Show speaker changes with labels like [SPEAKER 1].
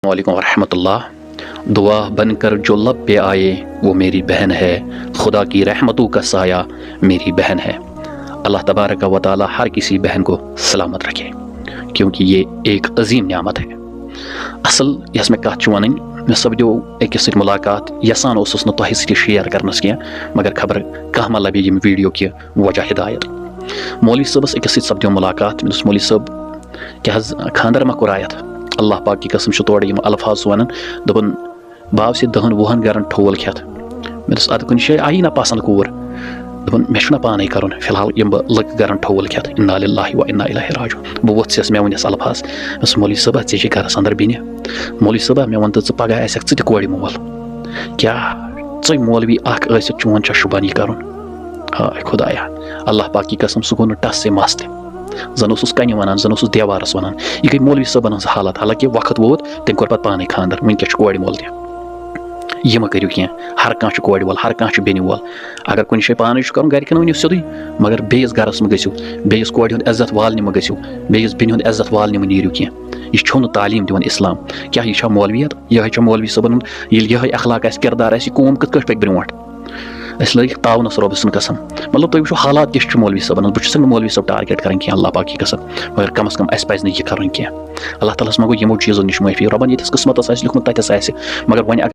[SPEAKER 1] वालेकुम रहमतुल्लाह। दुआ बनकर जो लब पे आए वो मेरी बहन है, खुदा की रहमतों का साया मेरी बहन है। अल्लाह तबारक व तआला हर किसी बहन को सलामत रखे, क्योंकि ये एक अजीम नियामत है। असल यस में कत वन मे सपदो अकिस सत मुलाकात यसान ओसुस न तोह सत शेयर करनस किया, मगर खबर कह मा लबे यम वीडियो की वजह हिदायत। मौलवी सबस अकिस सत सपदो मुलाकात। मे मौलवी सब क्या खानदर मा कुरायत। अल्लाह पाक की कसम तोड़ यम अल्फाज वन दपन बाव से 10-20 गरन ठोल खेत। मे दस अद कुन शे आई ना पसंद कूर दपन मे छुना पाने करन फिलहाल यम लग गरन ठोल खेत। इन्ना लिल्लाहि व इन्ना इलैहि राजिऊन। बह वोत्स मे वनस अल्फाज बस मौलवी सब ऐसे गरस अंदर बिन। मौलवी सब मे वन तो पगह आसक च कोड़ मोल क्या च मौलवी अख आसिक चोन चा शुबान यह करन। हाय खुदाया अल्लाह पाक की कसम सह गो न टस से मस्त। जन ओसुस कन वनान, जन ओसुस देवारस वनान। यह गई मौलवी सबन हज हालत। हालांकि वक्त वोत तम कोर पत पाने खानदर। वनकस कोड़ मोल तह यह मा करियो कह। हर कह कोड़ वोल, हर कह बेनि वोल। अगर कुछ शे पाने कर गरकन वनियो सिद्धि, मगर बेस गरस मे गो, बेस कोड़ हुंद इज्जत वालने मे गो, बेस बिन हुंद इज्जत वालने मे नीरियो कह। यह छो न तालीम दिवान इस्लाम। क्या यह मौलवियत? यह मौलवी सबन यह अखलाक आस, किरदार आस, कौम कत पे ब्रोट। अस लग तावनस रब सन कसम। मतलब तुम वो हालात किस मौलवी सबन। बस मौलवी सब टारगेट कर अल्लाह पाक की कसम, मगर कम अज कम अस पज यह कर। अल्लाह ताला मो यमो चीज़ों नश माफी। रबन ये किस्मत लिखुत तथस, मगर वन